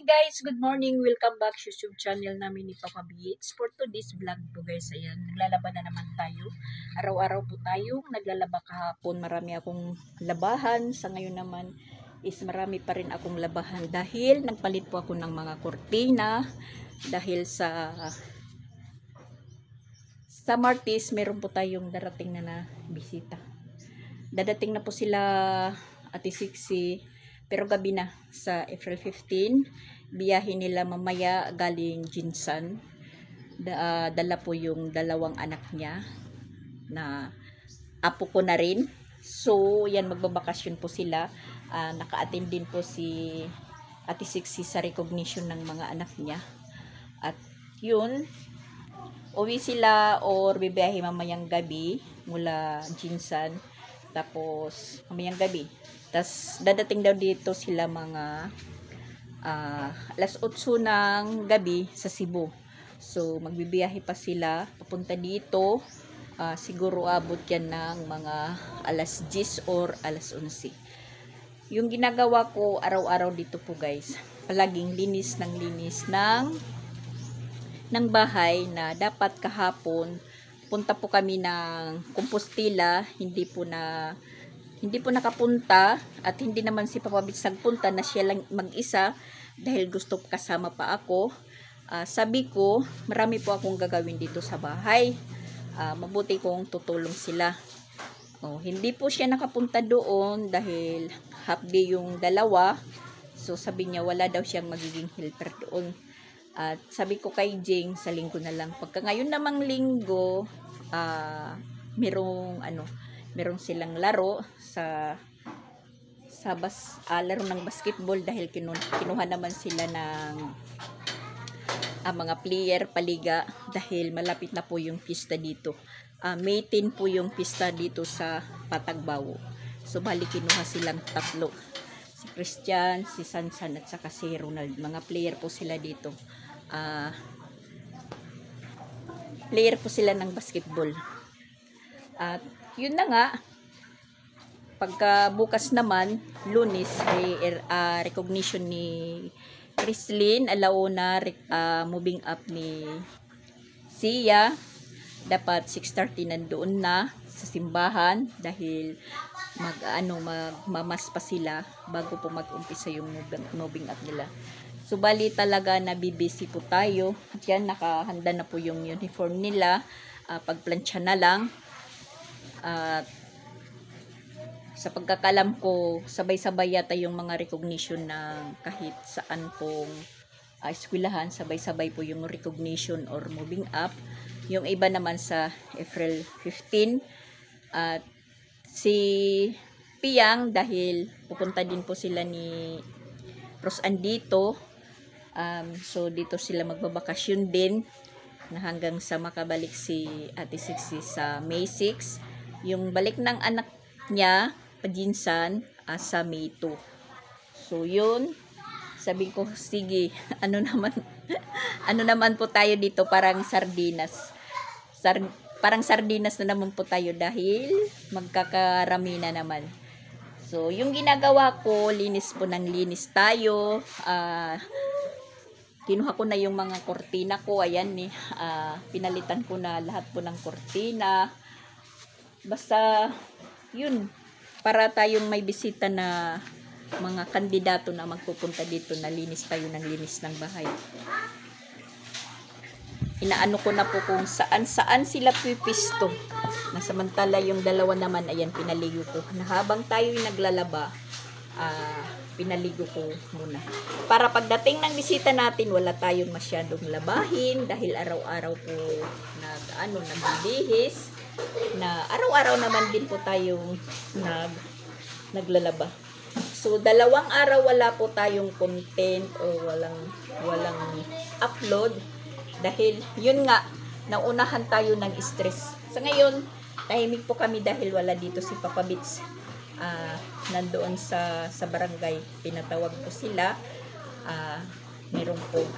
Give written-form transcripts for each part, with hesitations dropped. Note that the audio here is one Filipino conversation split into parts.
Hi guys, good morning. Welcome back sa YouTube channel namin ni Papa Beats. For today's vlog po guys, ayan, naglalaba na naman tayo. Araw-araw po tayo naglalaba kahapon. Marami akong labahan. Sa ngayon naman is marami pa rin akong labahan dahil nagpalit po ako ng mga kortina. Dahil sa Martes, meron po tayong darating na bisita. Dadating na po sila Ate Sixi. Pero gabi na sa April 15, biyahe nila mamaya galing Jinsan. Dala po yung dalawang anak niya na apo ko na rin. So, yan, magbabakasyon po sila. Naka-attend din po si Ate Sixi sa recognition ng mga anak niya. At yun, uwi sila or bibiyahe mamayang gabi mula Jinsan. Tapos, mamayang gabi. Tapos, dadating daw dito sila mga alas 8 ng gabi sa Cebu. So, magbibiyahe pa sila papunta dito. Siguro abot yan ng mga alas 10 or alas 11. Yung ginagawa ko araw-araw dito po guys, palaging linis ng bahay na dapat kahapon. Punta po kami ng Compostela, hindi po nakapunta at hindi naman si Papa Beats nagpunta, na siya lang mag-isa dahil gusto kasama pa ako. Sabi ko, marami po akong gagawin dito sa bahay. Mabuti kong tutulong sila. Hindi po siya nakapunta doon dahil half day yung dalawa. So sabi niya wala daw siyang magiging helper doon. At sabi ko kay Jing, sa linggo na lang. Pagka ngayon namang linggo, merong silang laro laro ng basketball dahil kinuha naman sila ng mga player paliga dahil malapit na po yung pista dito. May 10 po yung pista dito sa Patagbawo. So bali kinuha silang tatlo. Si Christian, si Sansan at saka si Ronald. Mga player po sila dito. Player po sila ng basketball. At yun na nga, pagka bukas naman, Lunes, recognition ni Chrislyn, alauna, moving up ni Sia. Dapat 6:30 nandoon na sa simbahan dahil magmamas pa sila bago po mag-umpisa yung moving up nila. So bali talaga nabibisi po tayo. At yan, nakahanda na po yung uniform nila. Pagplansya na lang. At sa pagkakalam ko, sabay-sabay yata yung mga recognition ng kahit saan pong eskwelahan, sabay-sabay po yung recognition or moving up. Yung iba naman sa April 15. At si Piang, dahil pupunta din po sila ni Rosan dito. So dito sila magbabakasyon din na hanggang sa makabalik si Ate Sixi sa May 6. Yung balik ng anak niya Pajinsan sa May 2. So yun, sabi ko sige, ano naman po tayo dito, parang sardinas. Parang sardinas na naman po tayo dahil magkakarami na naman. So yung ginagawa ko, linis po ng linis tayo. Kinuha ko na yung mga kortina ko. Ayan pinalitan ko na lahat po ng kortina. Basta yun, para tayong may bisita na mga kandidato na magpupunta dito, na linis tayo ng linis ng bahay. Inaano ko na po kung saan sila pipisto. Nasamantala yung dalawa naman, ayan, pinaligo ko. Na habang tayo naglalaba, pinaligo ko muna. Para pagdating ng bisita natin, wala tayong masyadong labahin dahil araw-araw po nagbibihis. Na araw-araw naman din po tayong naglalaba. So, 2 araw wala po tayong content o walang upload dahil yun nga, naunahan tayo ng stress. Sa ngayon, tahimik po kami dahil wala dito si Papa Beats. Nandoon sa barangay, pinatawag po sila. Meron pong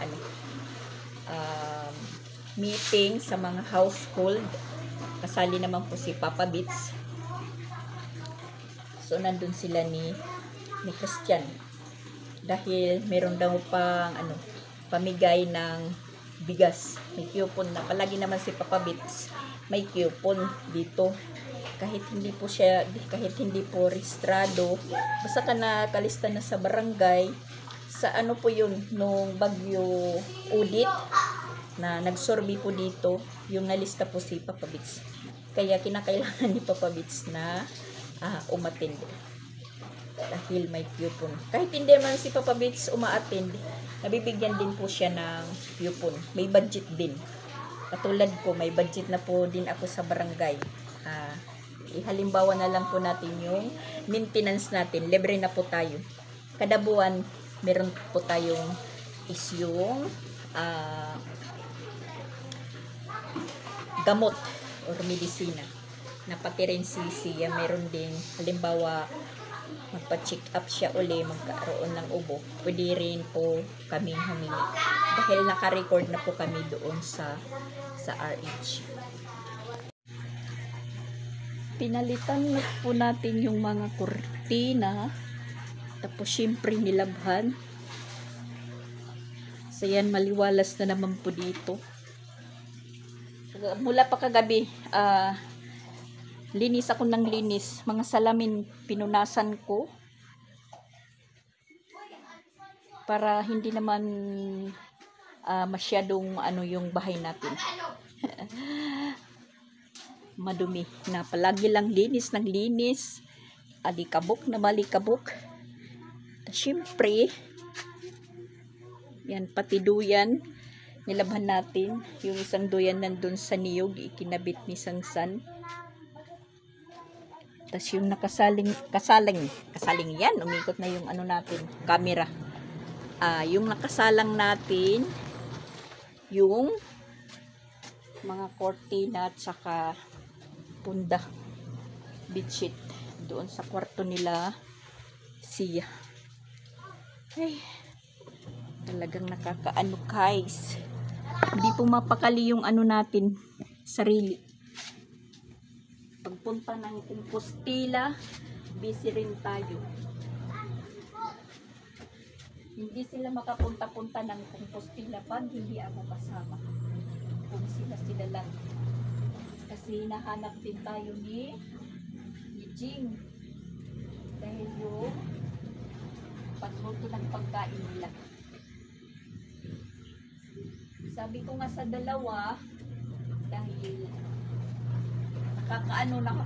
meeting sa mga household. Kasali naman po si Papa Beats. So nandun sila ni Christian. dahil meron daw pang pamigay ng bigas. May coupon na. Palagi naman si Papa Bits may coupon dito. Kahit hindi po rehistrado, basta ka nakalista na sa barangay, sa po yun, nung bagyo Udit, na nagsorbi po dito, yung nalista po si Papa Bits. Kaya kinakailangan ni Papa Bits na umattend. Dahil may coupon. Kahit hindi man si Papa Bits umaattend, nabibigyan din po siya ng coupon. May budget din. Katulad ko, may budget na po din ako sa barangay. Halimbawa na lang po natin yung maintenance natin. Libre na po tayo. Kada buwan, meron po tayong yung gamot or medisina. Na pati rin siya, meron din. Halimbawa, magpa-check up siya uli, magkaroon ng ubo, pwede rin po kaming humingi. Dahil naka-record na po kami doon sa RH. Pinalitan na po natin yung mga kurtina. Tapos syempre nilabhan. So yan, maliwalas na naman po dito. Mula pa kagabi, linis ako ng linis. Mga salamin pinunasan ko. Para hindi naman masyadong yung bahay natin. Madumi na palagi lang linis ng linis. Alikabok na malikabok. Siyempre, yan, pati duyan. Nilabhan natin. Yung isang duyan nandun sa niyog. Ikinabit ni Sansan. Tas yung kasaling yan, umikot na yung natin, camera. Yung nakasalang natin, yung mga cortina at saka punda, bedsheet, doon sa kwarto nila siya. Ay, talagang nakakaano guys. Hindi po mapakali yung natin, sarili. Pagpunta ng Compostela, busy rin tayo. Hindi sila makapunta-punta ng Compostela pag hindi ako kasama. Kung sila lang. Kasi nahanap din tayo ni Jing. Dahil yung pagluto ng pagkain nila. Sabi ko nga sa dalawa, dahil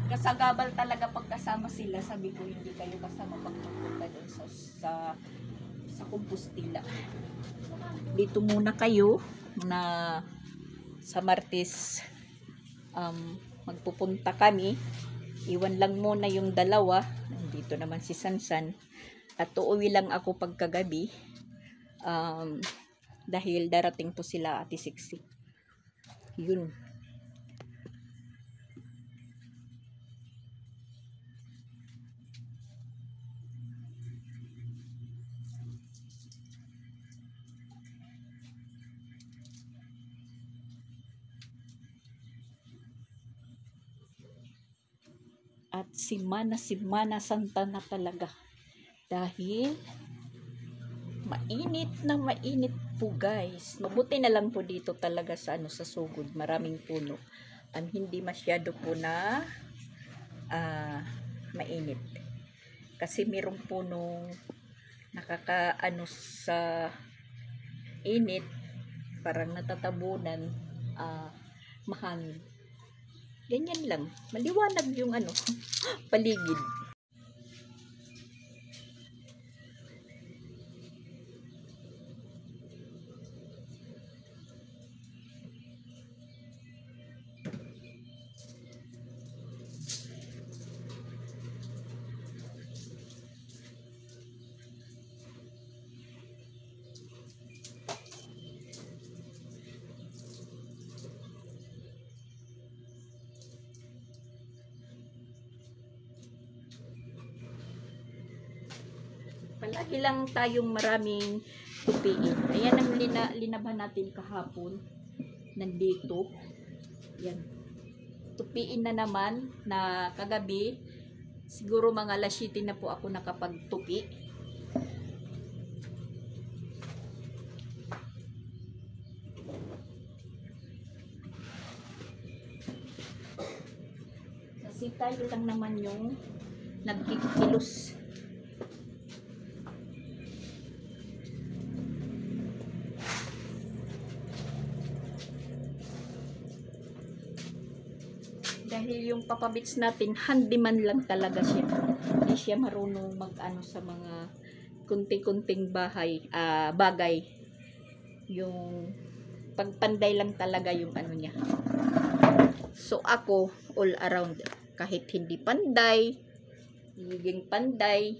kasagabal talaga pagkasama sila. Sabi ko, hindi kayo kasama pagpupunta doon sa Compostela. Dito muna kayo na sa Martes magpupunta kami. Iwan lang muna yung dalawa. Nandito naman si Sansan. At uuwi lang ako pagkagabi. Dahil darating po sila Ate Siksi. Yun. At si Mana Santa na talaga. Dahil mainit na mainit po guys. Mabuti na lang po dito talaga sa sa sugod. Maraming puno. Hindi masyado po na mainit. Kasi mayroong punong nakakaano sa init. Parang natatabunan mahangin. Ganyan lang. Maliwanag yung paligid. Palagi lang tayong maraming tupiin. Ayan ang linaban natin kahapon. Nandito. Yan. Tupiin na naman na kagabi. Siguro mga alas 7 na po ako nakapagtupi. kasi tayo lang naman yung nagkikilos. Dahil yung papabits natin, handyman lang talaga siya. Hindi siya marunong mag-ano sa mga kunting-kunting bagay. Yung pagpanday lang talaga yung ano niya. So ako, all around. Kahit hindi panday, higing panday.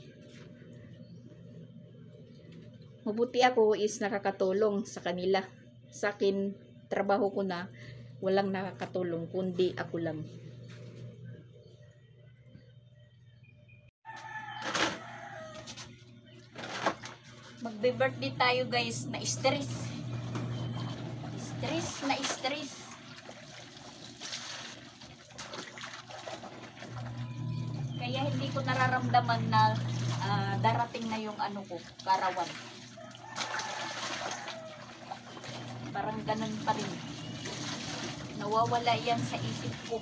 Mabuti ako is nakakatulong sa kanila. Sa akin, trabaho ko na, walang nakakatulong, kundi ako lang. Magbe-birthday tayo guys, na stress. Stress. Kaya hindi ko nararamdaman na darating na yung ano ko, karawan. Parang ganun pa rin. Nawawala yan sa isip ko.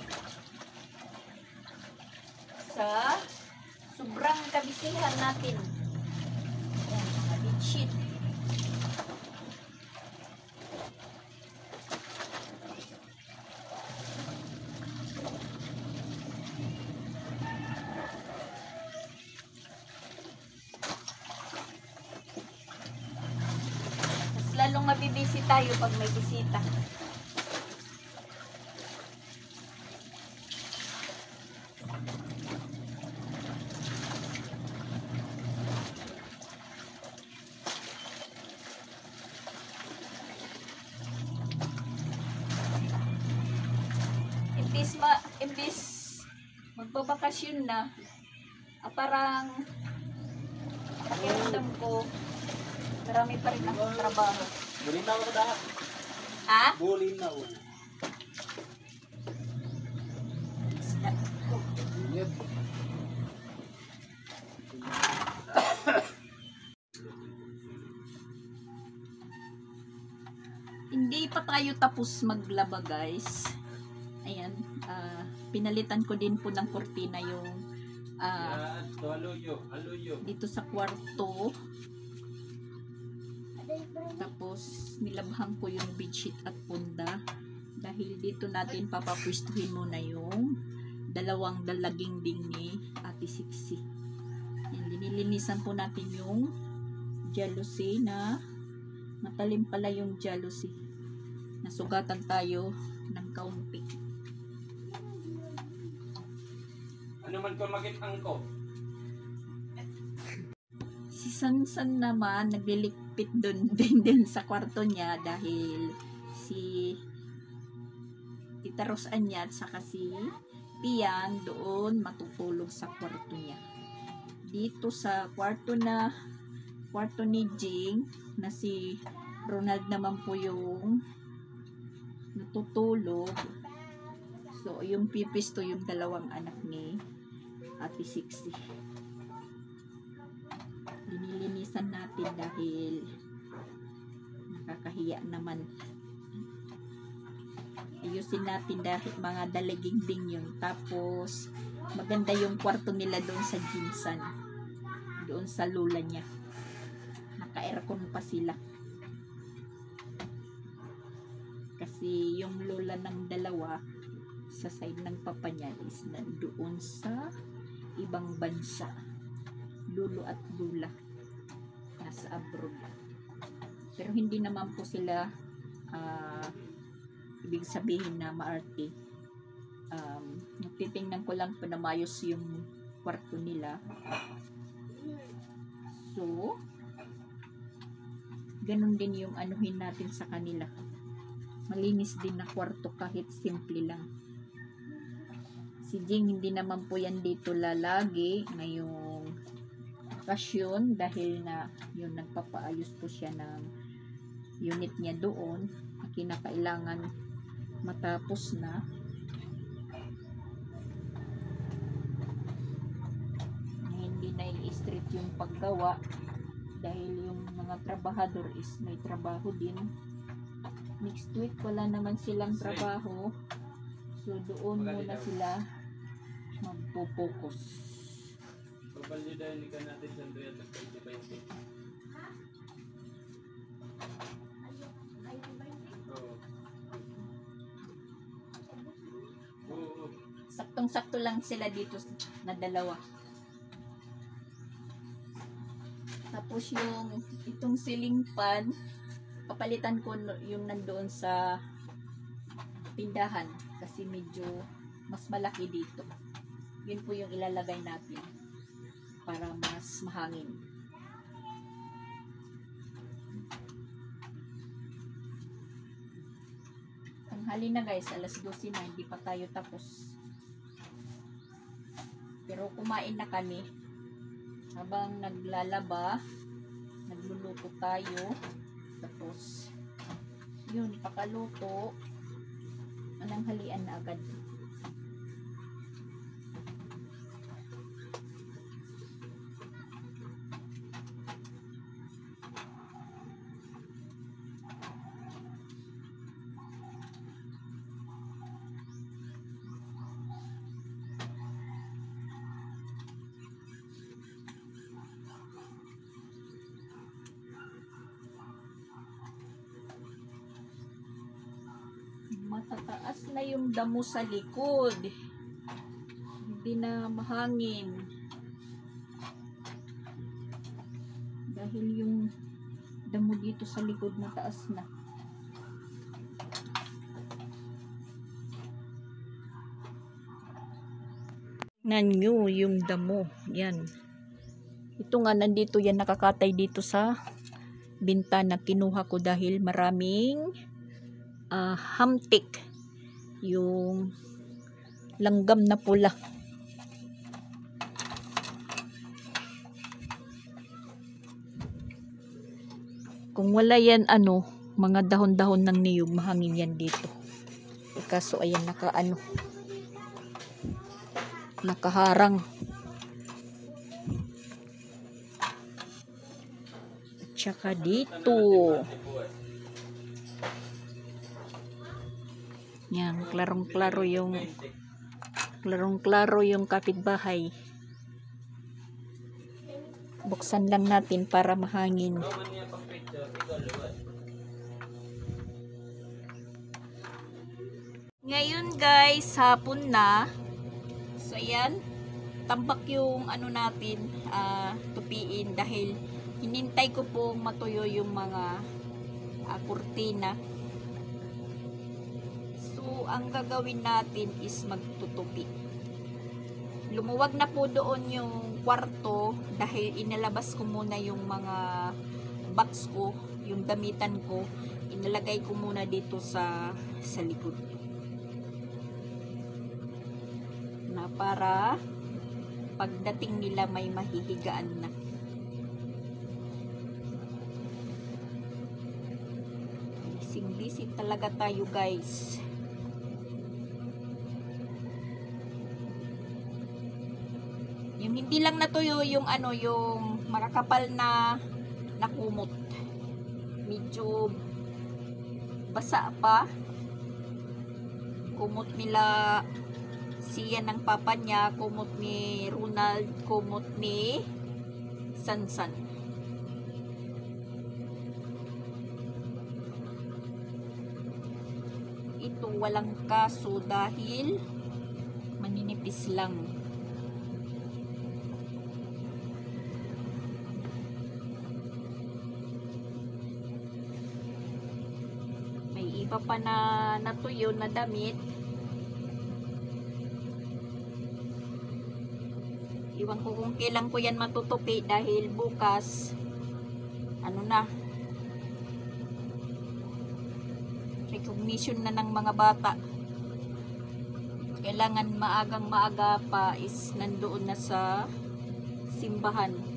Sa sobrang kabisihan natin. Ayan, mga bedsheet. Mas lalong mabibisi tayo pag may bisita. Imbis magbabakasyon na, parang pakiramdam ko marami pa rin akong trabaho. Bulin na ako dahil. Ha? Bulin na ako. Hindi pa tayo tapos maglaba guys. Ayan, pinalitan ko din po ng kurtina yung dito sa kwarto. Tapos nilabhan ko yung bedsheet at punda. Dahil dito natin papapwistuhin muna yung dalawang dalaging ding ni Ate Siksi. Ayan, linilinisan po natin yung jealousy na matalim pala yung jealousy. Nasugatan tayo ng kaunti. Ano man ko magitang ko? Si Sansan naman naglilikpit doon din sa kwarto niya dahil si Tita Rosanya at saka si Pian doon matutulog sa kwarto niya. Dito sa kwarto ni Jing na si Ronald naman po yung natutulog. So yung pipis to yung dalawang anak ni Ate Siksi. Linilinisan natin dahil nakakahiya naman. Ayusin natin dahil mga dalaging din yun. Tapos maganda yung kwarto nila doon sa Jinsan. Doon sa lula niya. Naka-aircon pa sila. Kasi yung lola ng dalawa sa side ng papa niya is nandoon sa ibang bansa. Lulo at lula nasa abroad. Pero hindi naman po sila ibig sabihin na maarte. Titingnan ko lang pa na mayos yung kwarto nila. So ganun din yung anuhin natin sa kanila. Malinis din na kwarto kahit simple lang. Si Jing hindi naman po yan dito lalagi ngayong bakasyon dahil na yun nagpapaayos po siya ng unit niya doon. Kinakailangan matapos na. Hindi na i-street yung paggawa dahil yung mga trabahador is may trabaho din. Next week wala naman silang trabaho. So doon muna sila magpo-focus. Babalidahin ka natin sa duyan ng 2020. Oo. Oo. Saktong-sakto lang sila dito na dalawa. Tapos yung itong ceiling fan, papalitan ko yung nandoon sa tindahan kasi medyo mas malaki dito. Yun po yung ilalagay natin para mas mahangin. Tanghali na guys, alas 12 na, hindi pa tayo tapos. Pero kumain na kami. Habang naglalaba, nagluluto tayo. Tapos, yun, pakaluto. Ananghalian na agad. Matataas na yung damo sa likod. Hindi na mahangin. Dahil yung damo dito sa likod mataas na. Tingnan nyo yung damo. Yan. Ito nga nandito yan, nakakatay dito sa bintana. Kinuha ko dahil maraming hamtik, yung langgam na pula. Kung wala yan mga dahon-dahon ng niyog, mahangin yan dito. Kaso ayan nakaharang. At saka dito. Yan, klarong-klaro yung kapitbahay. Buksan lang natin para mahangin. Ngayon guys, hapon na. So ayan, tambak yung natin, tupiin dahil hinintay ko pong matuyo yung mga kurtina. So, ang gagawin natin is magtutupi. Lumuwag na po doon yung kwarto dahil inalabas ko muna yung mga box ko, yung damitan ko, inalagay ko muna dito sa likod. Na para pagdating nila may mahihigaan na. Busy talaga tayo guys. Yung hindi lang natuyo yung yung makakapal na kumot. Medyo basa pa. Kumot nila siya ng papa niya, kumot ni Ronald, kumot ni Sansan. Ito walang kaso dahil maninipis lang. Iba pa na natuyo na damit. Iwan ko kung kailan ko yan matutupi dahil bukas recognition na ng mga bata. Kailangan maagang-maaga pa is nandoon na sa simbahan.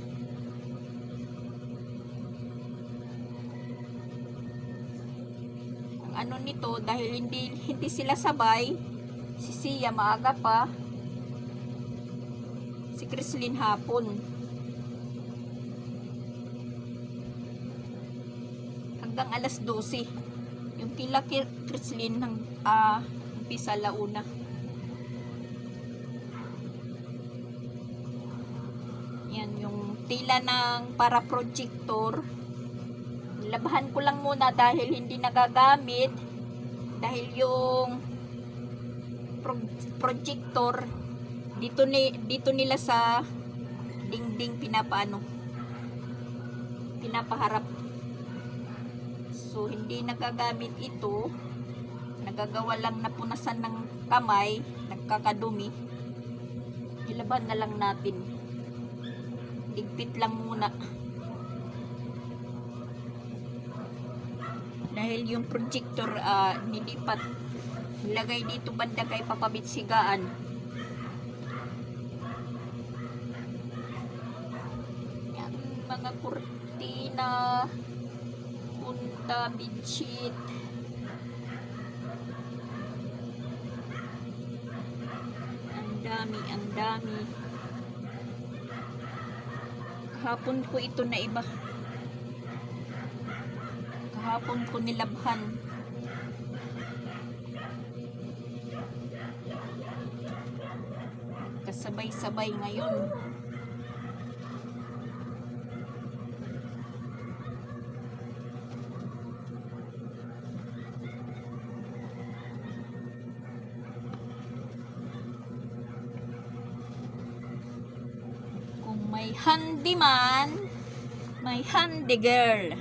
Nito dahil hindi sila sabay, si Sia maaga pa, si Chrislyn hapon. Hanggang alas 12 yung kila Chrislyn ng umpisa launa. Yan yung tila ng para projector. Labahan ko lang muna dahil hindi nagagamit. Dahil yung projector dito nila sa dingding pinapaharap. So hindi nagagamit ito. Nagagawa lang na punasan ng kamay, nagkakadumi. Ilaban na lang natin. Igpit lang muna. Dahil yung projector nilipat, nilagay dito banda kay papabitsigaan. Yan, mga kurtina, punta, bedsheet. Ang dami. Kahapon ko ito na iba. Kahapon ko nilabhan. Kasabay-sabay ngayon. Kung may handyman, may handy girl.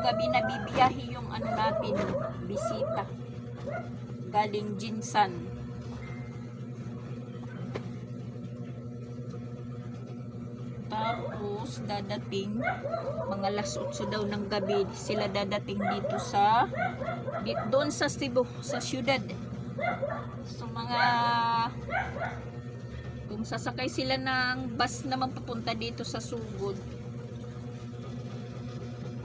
Gabi na bibiyahe yung ano natin, bisita galing Jinsan. Tapos dadating mga alas 8 daw ng gabi sila dadating dito sa doon sa Cebu, sa syudad. So mga kung sasakay sila ng bus naman papunta dito sa Sugod,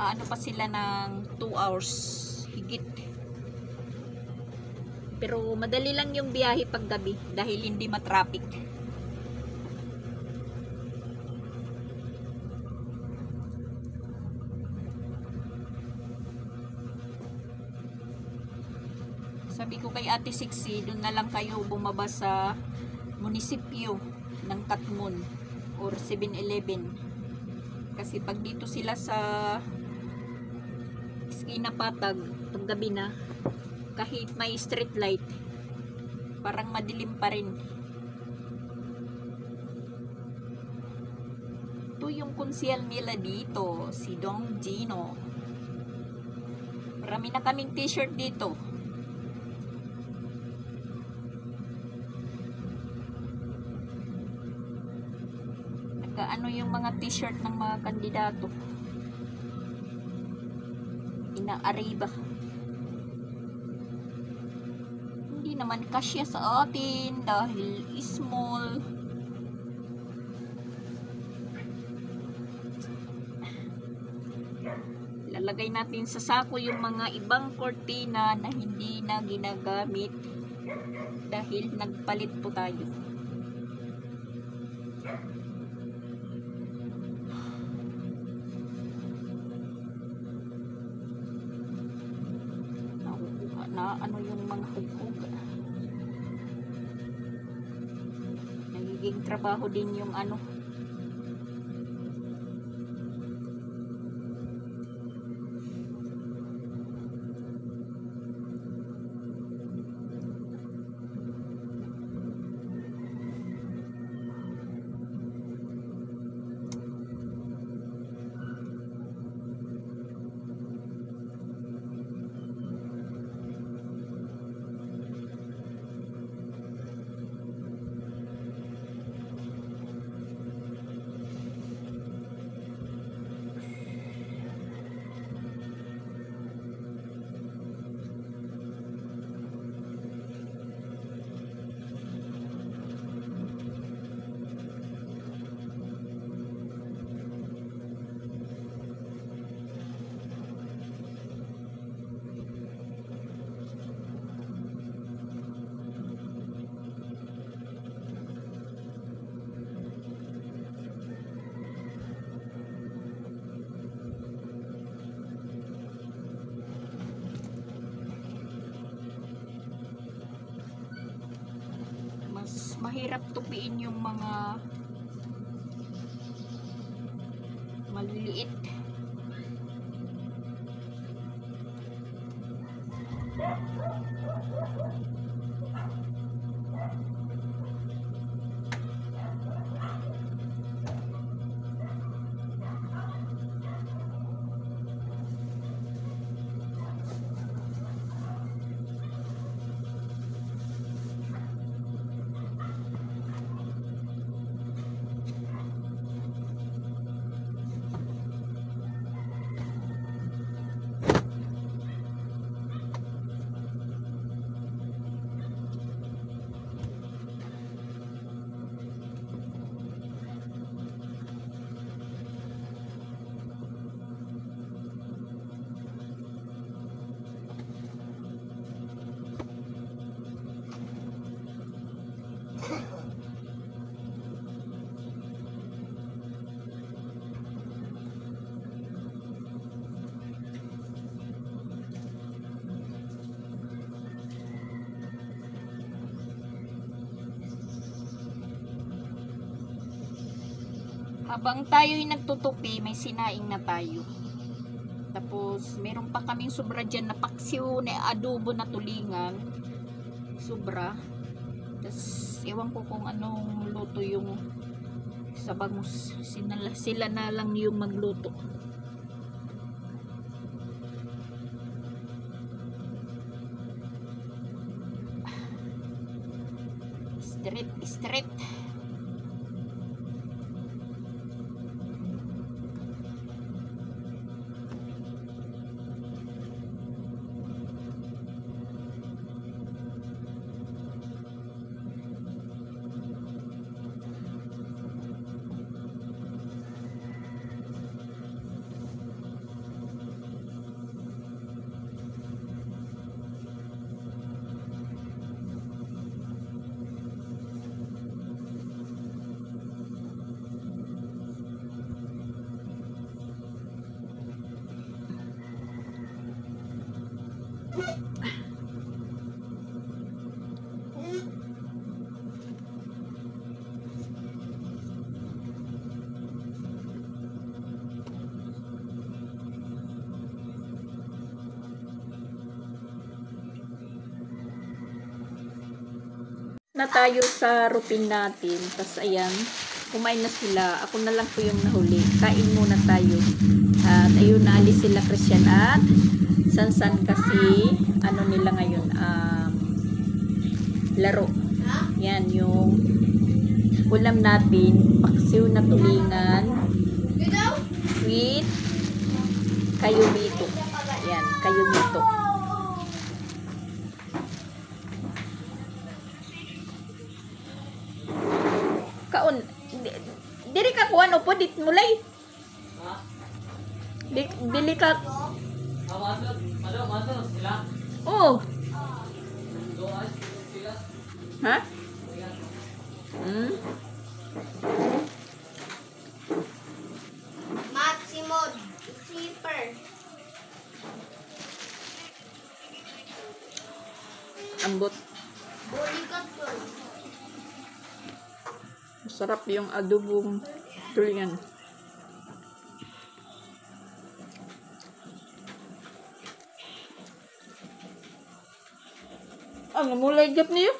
ano pa sila ng 2 hours higit. Pero madali lang yung biyahe pag gabi dahil hindi matraffic. Sabi ko kay Ate Sixi, doon na lang kayo bumaba sa munisipyo ng Katmon or 7-Eleven. Kasi pag dito sila sa Eskina Patag, pag gabi na, kahit may street light, parang madilim pa rin. Ito yung konsyel nila dito, si Dong Gino. Marami na kaming t-shirt dito. Ano yung mga t-shirt ng mga kandidato, ina-arriba. Hindi naman kasya sa atin dahil small. Lalagay natin sa sako yung mga ibang kortina na hindi na ginagamit dahil nagpalit po tayo. Na ano yung mga hughug. Nagiging trabaho din yung ano. mahirap tupiin yung mga maliliit. Habang tayo'y nagtutupi, may sinaing na tayo. Tapos, meron pa kaming sobra dyan na paksiw na adobo na tulingan. Sobra. Tapos, ewan ko kung anong luto yung sa bangus. Sila na lang yung magluto. Straight. Na tayo sa routine natin. Tapos ayan, kumain na sila. Ako na lang po yung nahuli. Kain muna tayo. At ayun, naalis sila Christian at Sansan kasi ano nila ngayon, laro. Yan yung ulam natin, paksiw na tulingan with kayumito. Yan, kayumito. Kaon, diri ka kuan upo dit mulay. Dili ka. Oh. Ha? Maximo zipper. Ambot. Bulikat ko. Masarap yung adobong tulingan. Namulay gap niyo.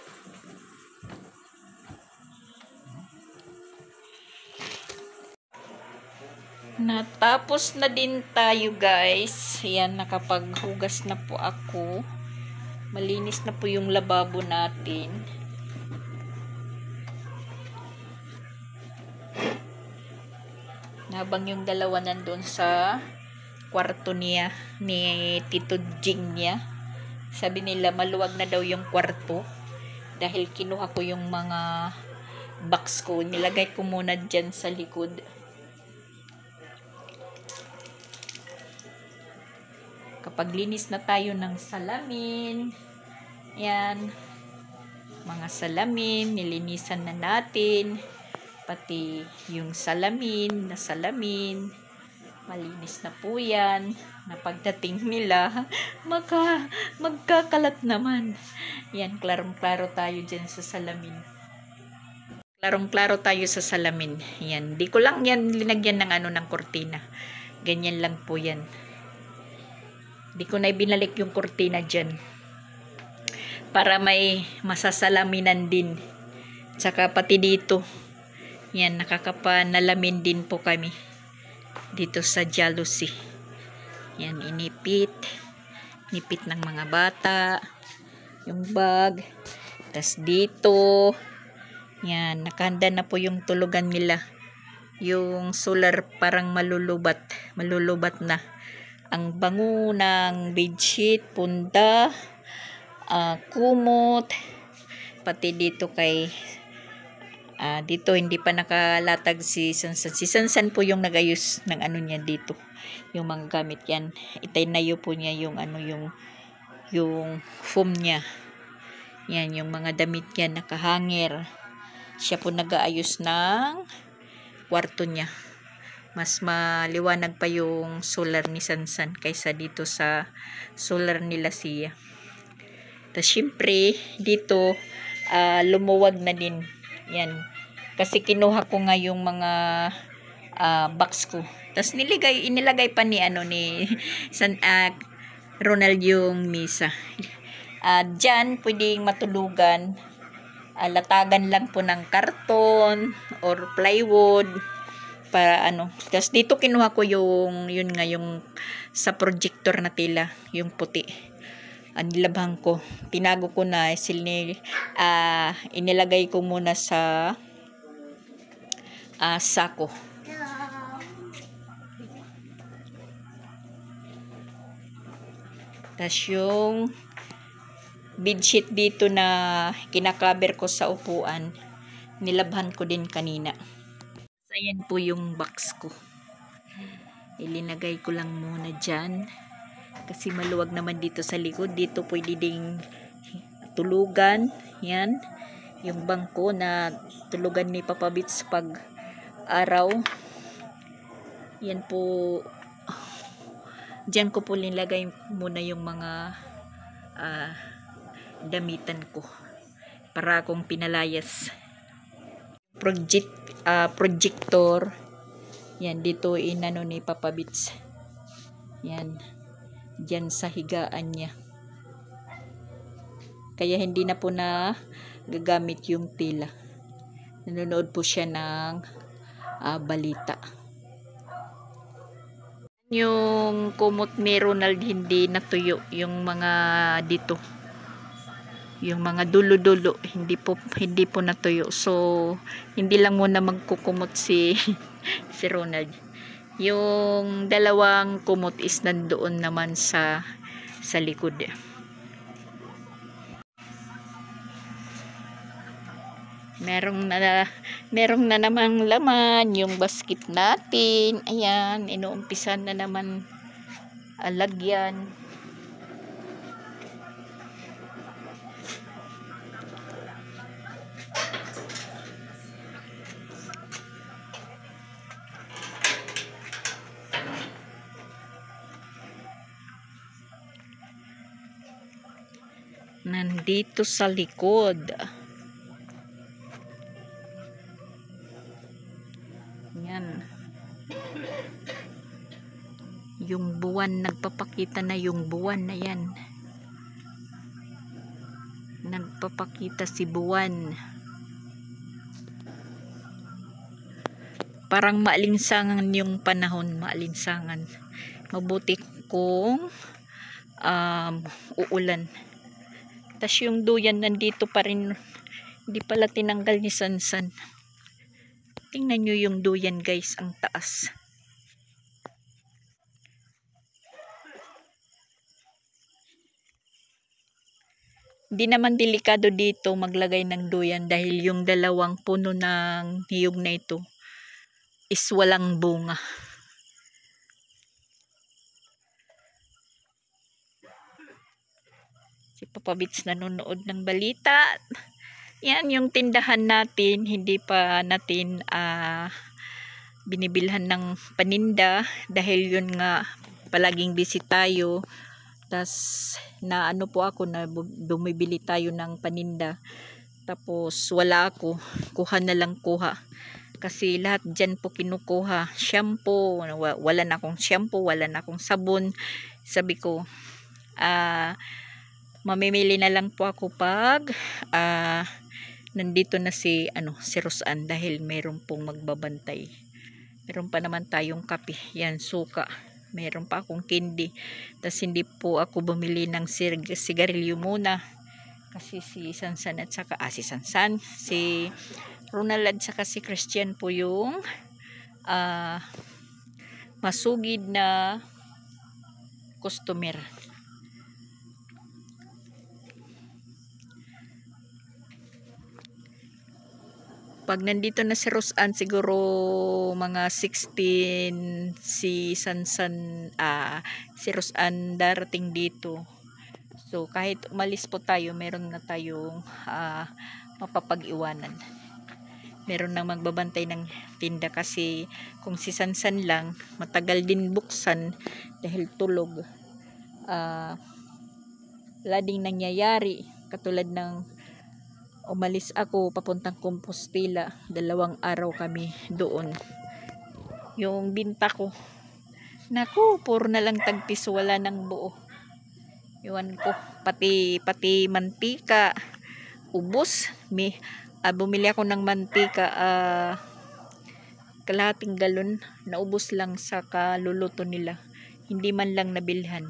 Natapos na din tayo guys. Ayan, nakapaghugas na po ako. Malinis na po yung lababo natin. Habang yung dalawa nandun sa kwarto niya, ni Tito Jing niya. Sabi nila maluwag na daw yung kwarto. Dahil kinuha ko yung mga box ko. Nilagay ko muna dyan sa likod. Kapag linis na tayo ng salamin. Yan. Mga salamin, nilinisan na natin. Pati yung salamin, malinis na po yan. Na pagdating nila, magkakalat naman. Yan, klarong-klaro tayo dyan sa salamin. Klarong-klaro tayo sa salamin. Yan. Di ko lang yan linagyan ng ng kortina. Ganyan lang po yan. Di ko na binalik yung kortina dyan. Para may masasalaminan din. Tsaka pati dito. Yan, nakakapanalamin din po kami. Dito sa jealousy. Yan, inipit. Nipit ng mga bata. Yung bag. Tas dito. Yan, nakahanda na po yung tulugan nila. Yung solar parang malulubat. Malulubat na. Ang bango ng bedsheet, punda, kumot. Pati dito kay dito hindi pa nakalatag si Sansan. Si Sansan po yung nagayos ng niya dito. Yung mga gamit yan. Itinayo po niya yung yung foam niya. Yan, yung mga damit niya nakahanger. Siya po nag-aayos ng kwarto niya. Mas maliwanag pa yung solar ni Sansan kaysa dito sa solar nila siya. Tapos syempre dito lumuwag na din. Yan. Kasi kinuha ko nga yung mga box ko. Tapos inilagay pa ni Ronald yung misa. Diyan pwedeng matulugan. Latagan lang po ng karton or plywood para Tapos dito kinuha ko yung sa projector na tela, yung puti. Nilabhan ko. Tinago ko na inilagay ko muna sa sako. Tapos yung bedsheet dito na kinakaber ko sa upuan, nilabhan ko din kanina. So, ayan po yung box ko. Ilinagay ko lang muna dyan. Kasi maluwag naman dito sa likod. Dito pwede ding tulugan. Yan. Yung bangko na tulugan ni Papa Bits pag araw. Yan po. Dyan ko po nilagay muna yung mga damitan ko para akong pinalayas. Projector yan dito ni Papa Bits. Yan dyan sa higaan niya, kaya hindi na po na gagamit yung tela. Nanonood po siya ng balita. Yung kumot ni Ronald hindi natuyo, yung mga dito, yung mga dulo-dulo hindi po natuyo. So hindi lang muna magkukumot si Ronald. Yung dalawang kumot is nandoon naman sa likod. Merong na namang laman yung basket natin. Ayan, inuumpisan na naman lagyan. Nandito sa likod. Yan. Yung buwan, nagpapakita na yung buwan na yan. Nagpapakita si buwan. Parang maalinsangan yung panahon, maalinsangan. Mabuti kung uulan. Tas yung duyan nandito pa rin, hindi pala tinanggal ni Sansan. Tingnan nyo yung duyan guys, ang taas. Hindi naman delikado dito maglagay ng duyan dahil yung dalawang puno ng niyog na ito is walang bunga. Si Papa Bits nanonood ng balita. Yan yung tindahan natin, hindi pa natin binibilhan ng paninda dahil yun nga palaging busy tayo. Tas na po ako na bumibili tayo ng paninda. Tapos wala ako, kuha na lang kuha. Kasi lahat dyan po kinukuha. Shampoo, wala na akong shampoo, wala na akong sabon. Sabi ko, mamimili na lang po ako pag nandito na si Rosan, dahil mayroon pong magbabantay. Meron pa naman tayong kape, yan, suka. Meron pa akong candy. Tapos hindi po ako bumili ng sigarilyo muna. Kasi si Sansan at saka, si Ronald at saka si Christian po yung masugid na customer. Pag nandito na si Rosan, siguro mga 16 si Sansan, si Rosan darating dito. So kahit umalis po tayo, meron na tayong mapapag-iwanan. Meron nang magbabantay ng tinda, kasi kung si Sansan lang, matagal din buksan dahil tulog. Wala ding nangyayari, katulad ng umalis ako papuntang Compostela, 2 araw kami doon. Yung binta ko, naku, puro na lang tagpiso, wala nang buo. Iwan ko, pati mantika ubos. Bumili ako ng mantika, kalahating galon, naubos lang sa kaluluto nila, hindi man lang nabilhan.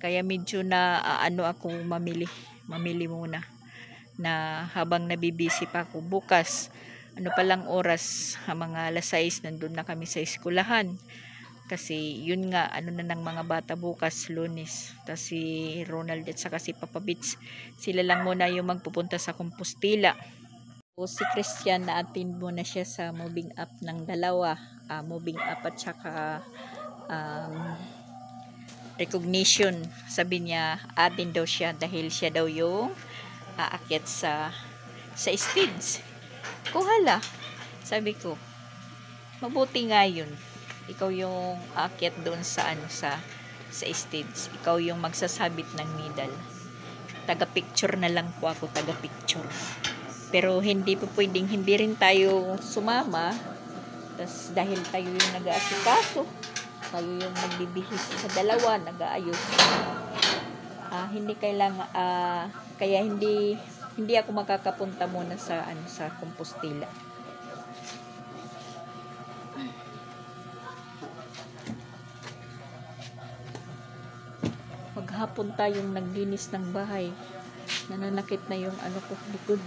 Kaya medyo na ako mamili muna, na habang nabibisi pa ako. Bukas, palang oras, mga alas 6, nandun na kami sa eskwelahan. Kasi yun nga, na ng mga bata bukas, Lunes. Tapos si Ronald at saka si Papa Bits, sila lang muna yung magpupunta sa Compostela. O si Christian, na-attend muna siya sa moving up ng 2. Moving up at saka recognition. Sabi niya, atin daw siya dahil siya daw yung aakyat sa stage. Kuhala. Sabi ko, mabuti nga yun. Ikaw yung aakyat doon sa stage. Ikaw yung magsasabit ng medal. Taga-picture na lang po ako, taga-picture. Pero hindi po pwedeng hindi rin tayo sumama. Tas dahil tayo yung nag-aasikaso, tayo yung nagbibihis sa 2, nag-aayos. Hindi kailangan, kaya hindi ako makakapunta muna sa Compostela. Maghapon tayong naglinis ng bahay. Nananakit na yung likod.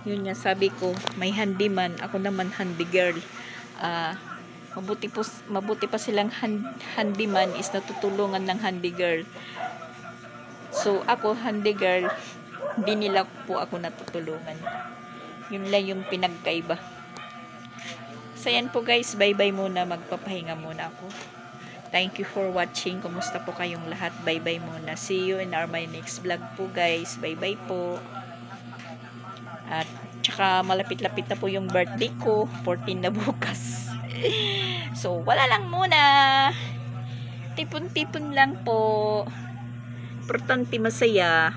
Yun nga, sabi ko, may handyman, ako naman handy girl. Mabuti pa silang handyman is natutulungan ng handy girl. So ako handy girl, hindi nila po ako natutulungan. Yun lang yung pinagkaiba. So yan po guys, bye bye muna, magpapahinga muna ako. Thank you for watching. Kumusta po kayong lahat? Bye bye muna. See you in my next vlog po guys. Bye bye po. At tsaka malapit-lapit na po yung birthday ko, 14 na bukas. So wala lang muna, tipon-tipon lang po, importante masaya.